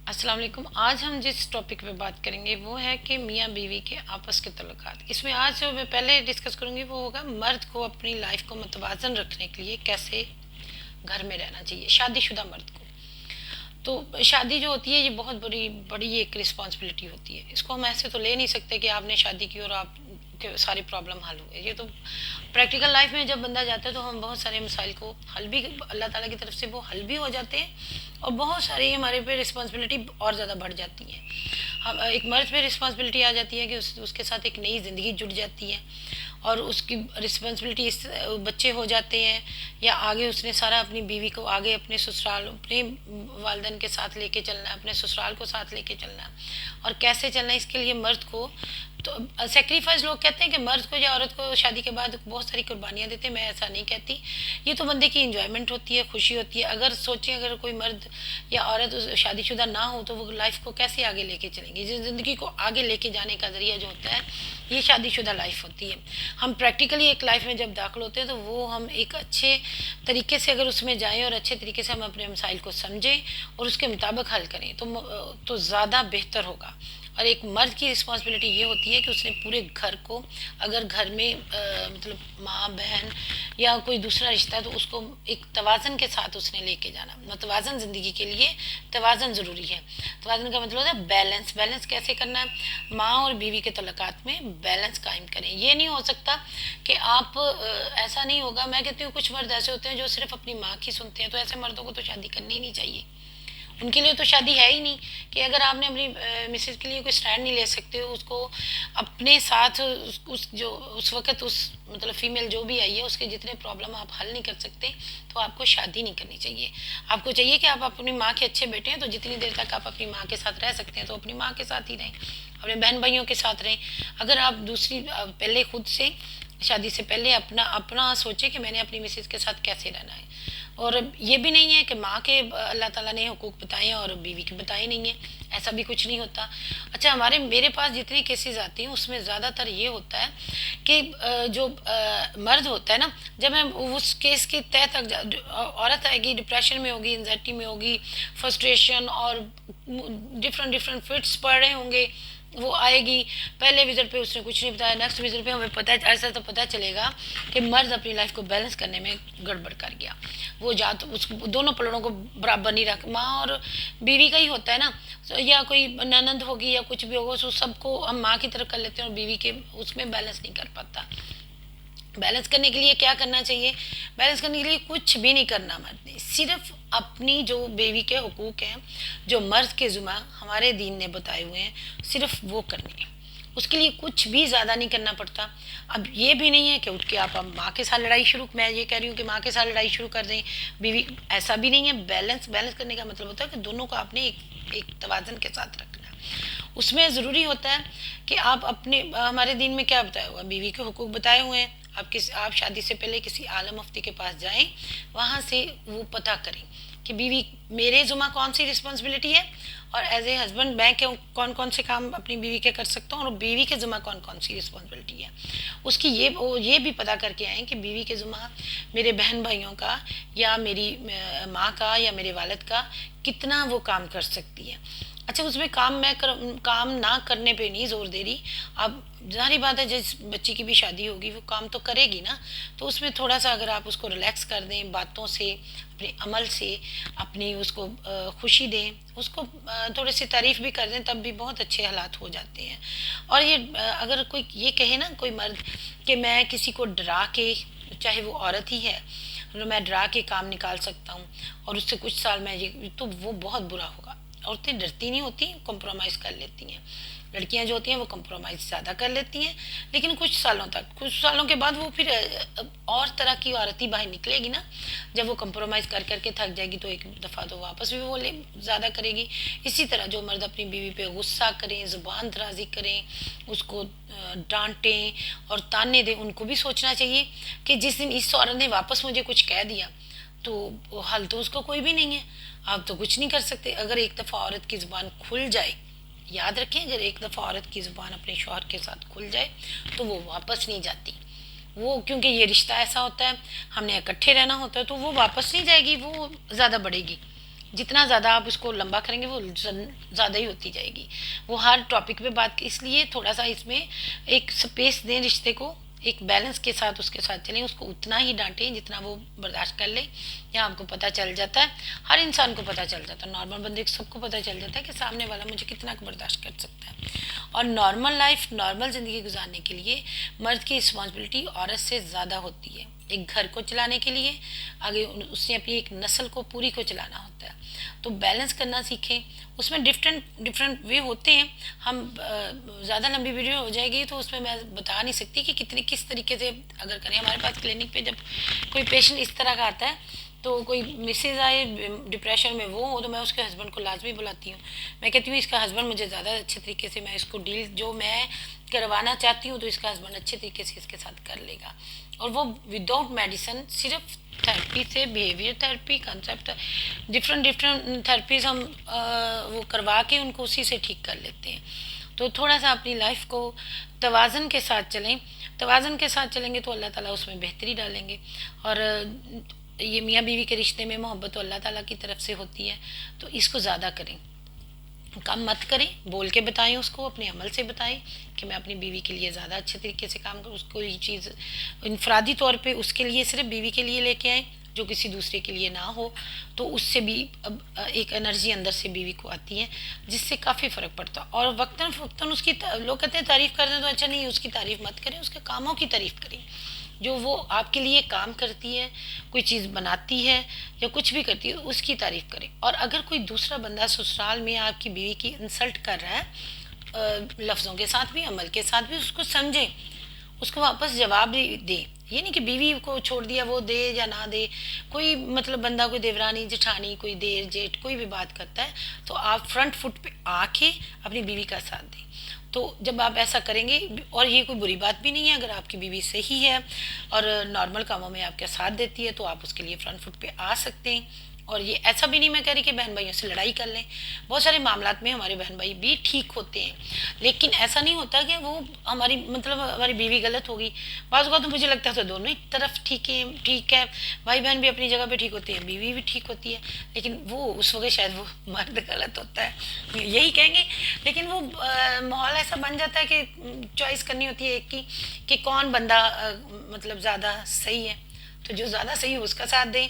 अस्सलाम वालेकुम। आज हम जिस टॉपिक पे बात करेंगे वो है कि मियाँ बीवी के आपस के तल्लुकात। इसमें आज जो मैं पहले डिस्कस करूंगी वो होगा मर्द को अपनी लाइफ को मुतवाज़न रखने के लिए कैसे घर में रहना चाहिए, शादीशुदा मर्द को। तो शादी जो होती है ये बहुत बड़ी बड़ी एक रिस्पॉन्सिबिलिटी होती है। इसको हम ऐसे तो ले नहीं सकते कि आपने शादी की और आप के सारी प्रॉब्लम हल हुए। ये तो प्रैक्टिकल लाइफ में जब बंदा जाता है तो हम बहुत सारे मसाइल को हल भी, अल्लाह ताला की तरफ से वो हल भी हो जाते हैं और बहुत सारी हमारे पे रिस्पॉन्सिबिलिटी और ज़्यादा बढ़ जाती है। हम एक मर्द पे रिस्पॉन्सिबिलिटी आ जाती है कि उसके साथ एक नई ज़िंदगी जुड़ जाती है और उसकी रिस्पॉन्सिबिलिटी इस बच्चे हो जाते हैं या आगे उसने सारा अपनी बीवी को आगे अपने ससुराल अपने वालदन के साथ लेके चलना है, अपने ससुराल को साथ लेके चलना है। और कैसे चलना है इसके लिए मर्द को तो सेक्रीफाइस, लोग कहते हैं कि मर्द को या औरत को शादी के बाद बहुत सारी कुर्बानियाँ देते हैं। मैं ऐसा नहीं कहती। ये तो बंदे की इंजॉयमेंट होती है, खुशी होती है। अगर सोचें अगर कोई मर्द या औरत शादीशुदा ना हो तो वो लाइफ को कैसे आगे लेके चलेंगे। ज़िंदगी को आगे लेके जाने का जरिया जो होता है ये शादीशुदा लाइफ होती है। हम प्रैक्टिकली एक लाइफ में जब दाखिल होते हैं तो वो हम एक अच्छे तरीके से अगर उसमें जाएं और अच्छे तरीके से हम अपने मसाइल को समझें और उसके मुताबिक हल करें तो ज़्यादा बेहतर होगा। और एक मर्द की रिस्पॉन्सिबिलिटी ये होती है कि उसने पूरे घर को, अगर घर में मतलब माँ बहन या कोई दूसरा रिश्ता है तो उसको एक तवाज़न के साथ उसने लेके जाना। मतवाज़न ज़िंदगी के लिए तवाज़न ज़रूरी है। तवाज़न का मतलब होता है बैलेंस। बैलेंस कैसे करना है? माँ और बीवी के तल्लुकात में बैलेंस कायम करें। ये नहीं हो सकता कि आप ऐसा नहीं होगा। मैं कहती हूँ कुछ मर्द ऐसे होते हैं जो सिर्फ अपनी माँ की सुनते हैं, तो ऐसे मर्दों को तो शादी करनी ही नहीं चाहिए। उनके लिए तो शादी है ही नहीं। कि अगर आपने अपनी मिसेज के लिए कोई स्टैंड नहीं ले सकते हो, उसको अपने साथ उस जो उस वक्त उस मतलब फीमेल जो भी आई है उसके जितने प्रॉब्लम आप हल नहीं कर सकते तो आपको शादी नहीं करनी चाहिए। आपको चाहिए कि आप अपनी माँ के अच्छे बेटे हैं तो जितनी देर तक आप अपनी माँ के साथ रह सकते हैं तो अपनी माँ के साथ ही रहें, अपने बहन भाइयों के साथ रहें। अगर आप दूसरी पहले खुद से शादी से पहले अपना अपना सोचे कि मैंने अपनी मिसेज के साथ कैसे रहना है। और ये भी नहीं है कि माँ के अल्लाह ताला ने हुकूक बताए और बीवी के बताए नहीं है, ऐसा भी कुछ नहीं होता। अच्छा, मेरे पास जितने केसेस आती हैं उसमें ज़्यादातर ये होता है कि जो मर्द होता है ना, जब मैं उस केस के तह तक औरत आएगी, डिप्रेशन में होगी, एंजाइटी में होगी, फ्रस्ट्रेशन और डिफरेंट डिफरेंट फिट्स पड़ रहे होंगे, वो आएगी। पहले विजिट पे उसने कुछ नहीं बताया, नेक्स्ट विजिट पे हमें पता ऐसा तो पता चलेगा कि मर्द अपनी लाइफ को बैलेंस करने में गड़बड़ कर गया। वो जा तो उस दोनों पलड़ों को बराबर नहीं रख, माँ और बीवी का ही होता है ना, या कोई ननद होगी या कुछ भी होगा, तो सबको हम माँ की तरफ कर लेते हैं और बीवी के उसमें बैलेंस नहीं कर पाता। बैलेंस करने के लिए क्या करना चाहिए? बैलेंस करने के लिए कुछ भी नहीं करना मर्द ने, सिर्फ अपनी जो बीवी के हुकूक हैं जो मर्द के जुमा हमारे दीन ने बताए हुए हैं सिर्फ वो करने हैं। उसके लिए कुछ भी ज़्यादा नहीं करना पड़ता। अब ये भी नहीं है कि उठ के आप अब माँ के साथ लड़ाई शुरू, मैं ये कह रही हूँ कि माँ के साथ लड़ाई शुरू कर दें बीवी, ऐसा भी नहीं है। बैलेंस बैलेंस करने का मतलब होता है कि दोनों को आपने एक तवाज़न के साथ रखना है। उसमें ज़रूरी होता है कि आप अपने हमारे दीन में क्या बताया हुआ, बीवी के हुकूक बताए हुए हैं। आप शादी से पहले किसी आलम मुफ्ती के पास जाएं, वहाँ से वो पता करें कि बीवी मेरे जुमा कौन सी रिस्पॉन्सिबिलिटी है और एज ए हस्बैंड मैं क्यों कौन कौन से काम अपनी बीवी के कर सकता हूँ और बीवी के जुमा कौन कौन सी रिस्पॉन्सिबिलिटी है उसकी। ये भी पता करके आए कि बीवी के जुमा मेरे बहन भाइयों का या मेरी माँ का या मेरे वालिद का कितना वो काम कर सकती है। अच्छा, उसमें काम ना करने पे नहीं जोर दे रही। अब जाहिर बात है जिस बच्ची की भी शादी होगी वो काम तो करेगी ना, तो उसमें थोड़ा सा अगर आप उसको रिलैक्स कर दें बातों से, अपने अमल से, अपनी उसको खुशी दें, उसको थोड़ी सी तारीफ भी कर दें, तब भी बहुत अच्छे हालात हो जाते हैं। और ये अगर कोई ये कहे ना कोई मर्द कि मैं किसी को डरा के, चाहे वो औरत ही है, मैं डरा के काम निकाल सकता हूँ और उससे कुछ साल में ये, तो वो बहुत बुरा होगा। औरतें डरती नहीं होती, कॉम्प्रोमाइज़ कर लेती हैं। लड़कियां जो होती हैं वो कॉम्प्रोमाइज़ ज़्यादा कर लेती हैं, लेकिन कुछ सालों के बाद वो फिर और तरह की औरत ही बाहर निकलेगी ना। जब वो कॉम्प्रोमाइज़ कर करके थक जाएगी तो एक दफ़ा तो वापस भी वो ज़्यादा करेगी। इसी तरह जो मर्द अपनी बीवी पे गुस्सा करें, ज़ुबान दराजी करें, उसको डांटें और ताने दें, उनको भी सोचना चाहिए कि जिस दिन इस औरत ने वापस मुझे कुछ कह दिया तो हल तो उसको कोई भी नहीं है, आप तो कुछ नहीं कर सकते। अगर एक दफ़ा औरत की ज़ुबान खुल जाए, याद रखें, अगर एक दफ़ा औरत की ज़ुबान अपने शौहर के साथ खुल जाए तो वो वापस नहीं जाती। वो क्योंकि ये रिश्ता ऐसा होता है, हमने इकट्ठे रहना होता है, तो वो वापस नहीं जाएगी, वो ज़्यादा बढ़ेगी। जितना ज़्यादा आप उसको लंबा करेंगे वो ज़्यादा ही होती जाएगी। वो हर टॉपिक पे बात, इसलिए थोड़ा सा इसमें एक स्पेस दें रिश्ते को, एक बैलेंस के साथ उसके साथ चलें, उसको उतना ही डांटें जितना वो बर्दाश्त कर ले। या आपको पता चल जाता है, हर इंसान को पता चल जाता है, नॉर्मल बंदे को सबको पता चल जाता है कि सामने वाला मुझे कितना बर्दाश्त कर सकता है। और नॉर्मल लाइफ, नॉर्मल ज़िंदगी गुजारने के लिए मर्द की रिस्पॉन्सिबिलिटी औरत से ज़्यादा होती है। एक घर को चलाने के लिए आगे उसने अपनी एक नस्ल को पूरी को चलाना होता है। तो बैलेंस करना सीखें। उसमें डिफरेंट डिफरेंट वे होते हैं। हम ज़्यादा लंबी वीडियो हो जाएगी तो उसमें मैं बता नहीं सकती कि कितने किस तरीके से अगर करें। हमारे पास क्लिनिक पे जब कोई पेशेंट इस तरह का आता है, तो कोई मिसेज आए डिप्रेशन में वो हो, तो मैं उसके हस्बैंड को लाजमी बुलाती हूँ। मैं कहती हूँ इसका हस्बैंड मुझे ज़्यादा अच्छे तरीके से मैं इसको डील जो मैं करवाना चाहती हूँ तो इसका हस्बैंड अच्छे तरीके से इसके साथ कर लेगा। और वो विदाउट मेडिसिन, सिर्फ थेरेपी से, behaviour therapy, concept, different different therapies हम वो करवा के उनको उसी से ठीक कर लेते हैं। तो थोड़ा सा अपनी लाइफ को तवाज़न के साथ चलें। तवाज़न के साथ चलेंगे तो अल्लाह ताला उसमें बेहतरी डालेंगे। और ये मियाँ बीवी के रिश्ते में मोहब्बत तो अल्लाह ताला की तरफ से होती है, तो इसको ज़्यादा करें, कम मत करें। बोल के बताएं उसको, अपने अमल से बताएं कि मैं अपनी बीवी के लिए ज़्यादा अच्छे तरीके से काम करूँ। उसको ये चीज़ इनफरादी तौर पे उसके लिए, सिर्फ बीवी के लिए लेके आए, जो किसी दूसरे के लिए ना हो। तो उससे भी अब एक एनर्जी अंदर से बीवी को आती है जिससे काफ़ी फ़र्क पड़ता है। और वक्तन फ़वक्तन उसकी लोग कहते हैं तारीफ़ कर दें तो अच्छा, नहीं, उसकी तारीफ़ मत करें, उसके कामों की तारीफ़ करें। जो वो आपके लिए काम करती है, कोई चीज़ बनाती है या कुछ भी करती है, उसकी तारीफ़ करें। और अगर कोई दूसरा बंदा ससुराल में आपकी बीवी की इंसल्ट कर रहा है, लफ्ज़ों के साथ भी, अमल के साथ भी, उसको समझें, उसको वापस जवाब भी दे। ये नहीं कि बीवी को छोड़ दिया, वो दे या ना दे। कोई मतलब बंदा, कोई देवरानी जेठानी, कोई देर जेठ, कोई भी बात करता है तो आप फ्रंट फुट पे आके अपनी बीवी का साथ दें। तो जब आप ऐसा करेंगे, और ये कोई बुरी बात भी नहीं है, अगर आपकी बीवी सही है और नॉर्मल कामों में आपका साथ देती है तो आप उसके लिए फ्रंट फुट पे आ सकते हैं। और ये ऐसा भी नहीं मैं कह रही कि बहन भाइयों से लड़ाई कर लें। बहुत सारे मामलात में हमारे बहन भाई भी ठीक होते हैं, लेकिन ऐसा नहीं होता कि वो हमारी मतलब हमारी बीवी गलत होगी। बाज़ तो मुझे लगता है तो दोनों ही तरफ ठीक है। भाई बहन भी अपनी जगह पे ठीक होती है, बीवी भी ठीक होती है, लेकिन वो उस वक्त शायद वो मर्द गलत होता है, यही कहेंगे। लेकिन वो माहौल ऐसा बन जाता है कि चॉइस करनी होती है एक की कि कौन बंदा मतलब ज़्यादा सही है। तो जो ज़्यादा सही है उसका साथ दें,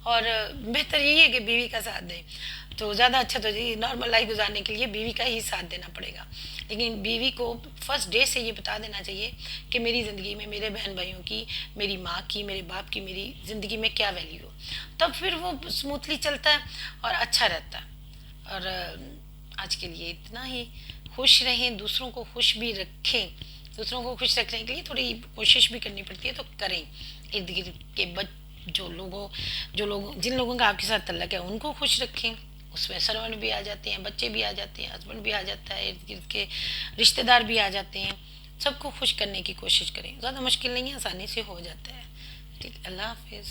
और बेहतर यही है कि बीवी का साथ दें। तो ज़्यादा अच्छा तो जी नॉर्मल लाइफ गुजारने के लिए बीवी का ही साथ देना पड़ेगा। लेकिन बीवी को फर्स्ट डे से ये बता देना चाहिए कि मेरी ज़िंदगी में मेरे बहन भाइयों की, मेरी माँ की, मेरे बाप की, मेरी ज़िंदगी में क्या वैल्यू हो। तब फिर वो स्मूथली चलता है और अच्छा रहता है। और आज के लिए इतना ही। खुश रहें, दूसरों को खुश भी रखें। दूसरों को खुश रखने के लिए थोड़ी कोशिश भी करनी पड़ती है, तो करें। इर्द गिर्द के जो लोग जिन लोगों का आपके साथ तल्लक है उनको खुश रखें। उसमें सर्वेंट भी आ जाते हैं, बच्चे भी आ जाते हैं, हस्बैंड भी आ जाता है, इर्द गिर्द के रिश्तेदार भी आ जाते हैं। सबको खुश करने की कोशिश करें। ज़्यादा मुश्किल नहीं है, आसानी से हो जाता है। ठीक, अल्लाह हाफिज़।